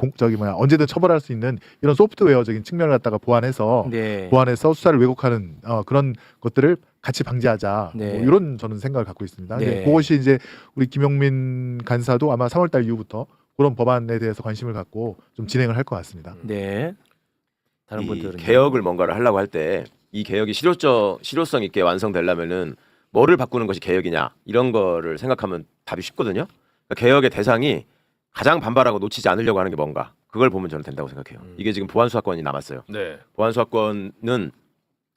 언제든 처벌할 수 있는 이런 소프트웨어적인 측면을 갖다가 보완해서 네. 수사를 왜곡하는 그런 것들을 같이 방지하자. 네. 뭐 이런 저는 생각을 갖고 있습니다. 네. 근데 그것이 이제 우리 김용민 간사도 아마 3월달 이후부터 그런 법안에 대해서 관심을 갖고 좀 진행을 할 것 같습니다. 네. 다른 이 분들은 개혁을 뭔가를 하려고 할 때 이 개혁이 실효성 있게 완성되려면은 뭐를 바꾸는 것이 개혁이냐 이런 거를 생각하면 답이 쉽거든요. 그러니까 개혁의 대상이 가장 반발하고 놓치지 않으려고 하는 게 뭔가 그걸 보면 저는 된다고 생각해요. 이게 지금 보안 수사권이 남았어요. 네. 보안 수사권은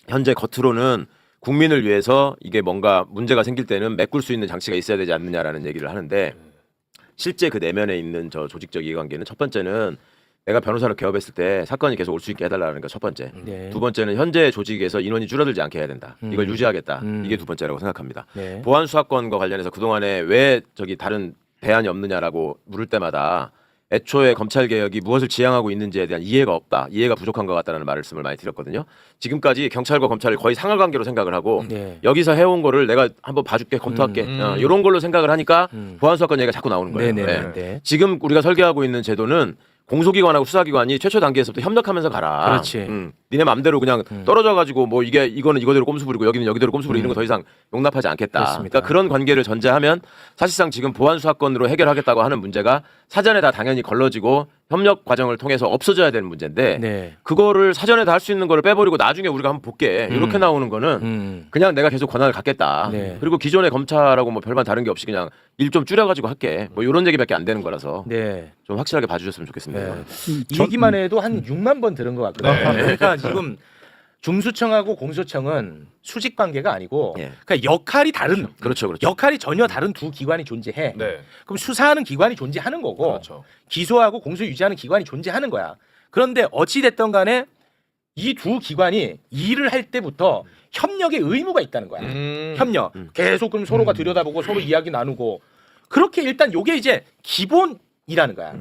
현재 겉으로는 국민을 위해서 이게 뭔가 문제가 생길 때는 메꿀 수 있는 장치가 있어야 되지 않느냐라는 얘기를 하는데 실제 그 내면에 있는 저 조직적 이해관계는 첫 번째는 내가 변호사로 개업했을 때 사건이 계속 올 수 있게 해달라는 게 첫 번째. 네. 두 번째는 현재 조직에서 인원이 줄어들지 않게 해야 된다. 이걸 유지하겠다. 이게 두 번째라고 생각합니다. 네. 보안 수사권과 관련해서 그동안에 왜 다른 대안이 없느냐라고 물을 때마다 애초에 검찰 개혁이 무엇을 지향하고 있는지에 대한 이해가 없다. 이해가 부족한 것 같다는 말씀을 많이 드렸거든요. 지금까지 경찰과 검찰을 거의 상하관계로 생각을 하고 네. 여기서 해온 거를 내가 한번 봐줄게, 검토할게. 이런 걸로 생각을 하니까 보안 수사권 얘기가 자꾸 나오는 거예요. 네네. 네. 지금 우리가 설계하고 있는 제도는 공소기관하고 수사기관이 최초 단계에서부터 협력하면서 가라. 그렇지. 니네 맘대로 그냥 떨어져가지고 뭐 이거는 이거대로 꼼수 부리고 여기는 여기대로 꼼수 부리고 이런 거 더 이상 용납하지 않겠다. 그렇습니다. 그러니까 그런 관계를 전제하면 사실상 지금 보안 수사권으로 해결하겠다고 하는 문제가 사전에 다 당연히 걸러지고 협력 과정을 통해서 없어져야 되는 문제인데 네. 그거를 사전에 다 할 수 있는 거를 빼버리고 나중에 우리가 한번 볼게 이렇게 나오는 거는 그냥 내가 계속 권한을 갖겠다. 네. 그리고 기존의 검찰하고 뭐 별반 다른 게 없이 그냥 일 좀 줄여가지고 할게. 뭐 이런 얘기밖에 안 되는 거라서 네. 좀 확실하게 봐주셨으면 좋겠습니다. 네. 이 얘기만 해도 한 6만 번 들은 것 같거든요. 네. 그러니까 지금 중수청하고 공소청은 수직 관계가 아니고 예. 그러니까 역할이 다른 그렇죠. 역할이 전혀 다른 두 기관이 존재해. 네. 그럼 수사하는 기관이 존재하는 거고 그렇죠. 기소하고 공소 유지하는 기관이 존재하는 거야. 그런데 어찌 됐든 간에 이 두 기관이 일을 할 때부터 협력의 의무가 있다는 거야. 협력. 계속 그럼 서로가 들여다보고 서로 이야기 나누고 그렇게 일단 요게 이제 기본이라는 거야.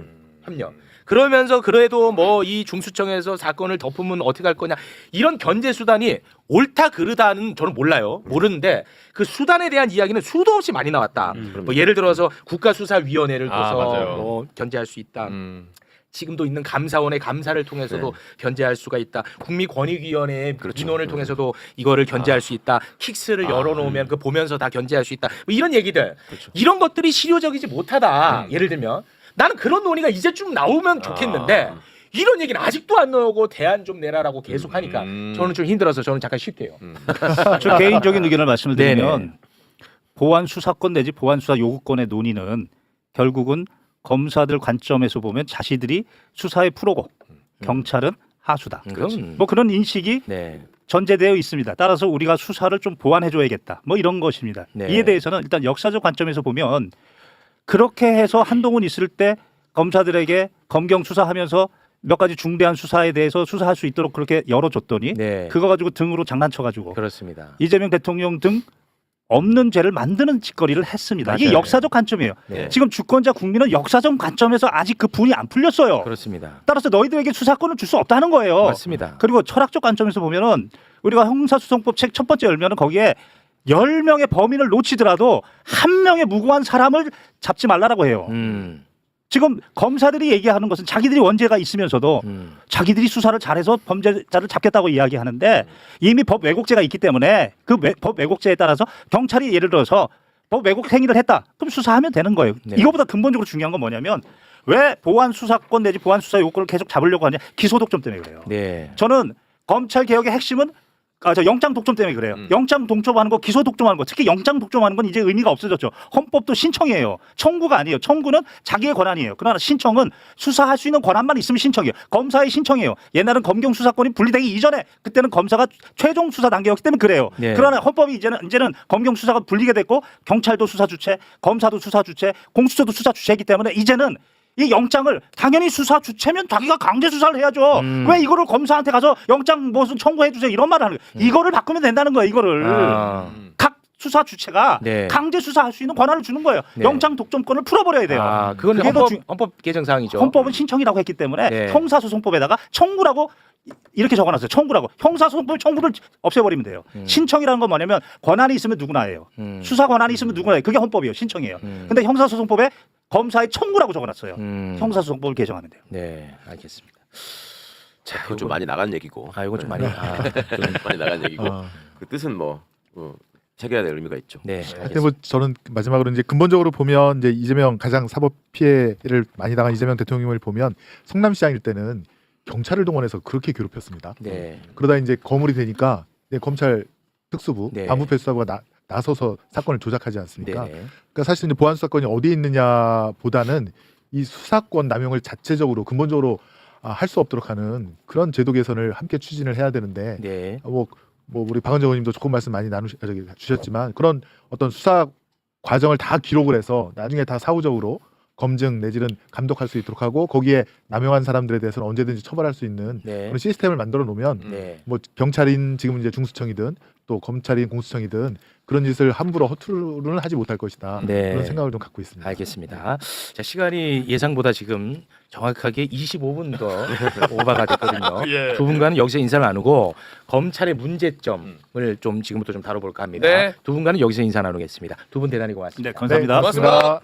협력. 그러면서 그래도 뭐 이 중수청에서 사건을 덮으면 어떻게 할 거냐 이런 견제 수단이 옳다 그르다는 저는 몰라요. 모르는데 그 수단에 대한 이야기는 수도 없이 많이 나왔다. 뭐 예를 들어서 국가수사위원회를 둬서 맞아요. 뭐 견제할 수 있다. 지금도 있는 감사원의 감사를 통해서도 견제할 수가 있다. 국민권익위원회의 민원을 통해서도 이거를 견제할 수 있다. 킥스를 열어놓으면 그 보면서 다 견제할 수 있다. 뭐 이런 얘기들. 이런 것들이 실효적이지 못하다. 예를 들면 나는 그런 논의가 이제 좀 나오면 좋겠는데 이런 얘기는 아직도 안 나오고 대안 좀 내라라고 계속 하니까 저는 좀 힘들어서 저는 잠깐 쉴게요. 저 개인적인 의견을 말씀을 드리면 네네. 보안 수사권 내지 보안 수사 요구권의 논의는 결국은 검사들 관점에서 보면 자신들이 수사의 프로고 경찰은 하수다. 그럼 뭐 그런 인식이 네. 전제되어 있습니다. 따라서 우리가 수사를 좀 보완해줘야겠다. 뭐 이런 것입니다. 네. 이에 대해서는 일단 역사적 관점에서 보면 그렇게 해서 한동훈 있을 때 검사들에게 검경 수사하면서 몇 가지 중대한 수사에 대해서 수사할 수 있도록 그렇게 열어줬더니 네. 그거 가지고 등으로 장난쳐가지고 그렇습니다. 이재명 대통령 등 없는 죄를 만드는 짓거리를 했습니다. 이게 맞아요. 역사적 관점이에요. 네. 지금 주권자 국민은 역사적 관점에서 아직 그 분이 안 풀렸어요. 그렇습니다. 따라서 너희들에게 수사권을 줄 수 없다는 거예요. 맞습니다. 그리고 철학적 관점에서 보면은 우리가 형사소송법 책 첫 번째 열면은 거기에 10명의 범인을 놓치더라도 한 명의 무고한 사람을 잡지 말라라고 해요. 지금 검사들이 얘기하는 것은 자기들이 원죄가 있으면서도 자기들이 수사를 잘해서 범죄자를 잡겠다고 이야기하는데 이미 법 왜곡죄가 있기 때문에 그 법 왜곡죄에 따라서 경찰이 예를 들어서 법 왜곡 행위를 했다. 그럼 수사하면 되는 거예요. 네. 이거보다 근본적으로 중요한 건 뭐냐면 왜 보안 수사권 내지 보안 수사 요건을 계속 잡으려고 하냐? 기소 독점 때문에 그래요. 네. 저는 검찰 개혁의 핵심은 저 영장 독점 때문에 그래요. 영장 독점하는 거, 기소 독점하는 거, 특히 영장 독점하는 건 이제 의미가 없어졌죠. 헌법도 신청이에요. 청구가 아니에요. 청구는 자기의 권한이에요. 그러나 신청은 수사할 수 있는 권한만 있으면 신청이에요. 검사의 신청이에요. 옛날은 검경 수사권이 분리되기 이전에 그때는 검사가 최종 수사 단계였기 때문에 그래요. 네. 그러나 헌법이 이제는 검경 수사가 분리가 됐고 경찰도 수사 주체, 검사도 수사 주체, 공수처도 수사 주체이기 때문에 이제는 이 영장을 당연히 수사 주체면 자기가 강제 수사를 해야죠. 왜 이거를 검사한테 가서 영장 무슨 청구해 주세요 이런 말을 하는 거예요. 이거를 바꾸면 된다는 거예요. 이거를 각 수사 주체가 네. 강제 수사할 수 있는 권한을 주는 거예요. 네. 영장 독점권을 풀어버려야 돼요. 그건 그게 더 헌법 개정 사항이죠. 헌법은 신청이라고 했기 때문에 네. 형사소송법에다가 청구라고 이렇게 적어놨어요. 청구라고. 형사소송법 청구를 없애버리면 돼요. 신청이라는 건 뭐냐면 권한이 있으면 누구나 해요. 수사 권한이 있으면 누구나 해요. 그게 헌법이에요. 신청이에요. 근데 형사소송법에 검사의 청구라고 적어놨어요. 형사소송법을 개정하면 돼요. 네, 알겠습니다. 자, 그건 좀 많이 나간 얘기고. 이건 좀 많이. 좀 많이 나간 얘기고. 그 뜻은 뭐 새겨야 될 의미가 있죠. 네. 하여튼 뭐 저는 마지막으로 이제 근본적으로 보면 이제 이재명 가장 사법 피해를 많이 당한 이재명 대통령을 보면 성남시장일 때는 경찰을 동원해서 그렇게 괴롭혔습니다. 네. 그러다 이제 거물이 되니까 검찰 특수부 네. 반부패 수사부가 나서서 사건을 조작하지 않습니까? 네. 그러니까 사실 이제 보안 수사권이 어디에 있느냐보다는 이 수사권 남용을 자체적으로 근본적으로 할 수 없도록 하는 그런 제도 개선을 함께 추진을 해야 되는데 네. 뭐 우리 박은정 의원님도 좋은 말씀 많이 주셨지만 그런 어떤 수사 과정을 다 기록을 해서 나중에 다 사후적으로 검증 내지는 감독할 수 있도록 하고 거기에 남용한 사람들에 대해서는 언제든지 처벌할 수 있는 네. 그런 시스템을 만들어 놓으면 네. 뭐 경찰인 지금 이제 중수청이든 또 검찰인 공수청이든 그런 짓을 함부로 허투루는 하지 못할 것이다. 네. 그런 생각을 좀 갖고 있습니다. 알겠습니다. 자, 시간이 예상보다 지금 정확하게 25분 더 오버가 됐거든요. 예. 두 분과는 여기서 인사를 나누고 검찰의 문제점을 좀 지금부터 좀 다뤄볼까 합니다. 네. 두 분과는 여기서 인사 나누겠습니다. 두 분 대단히 고맙습니다. 네, 감사합니다. 고맙습니다.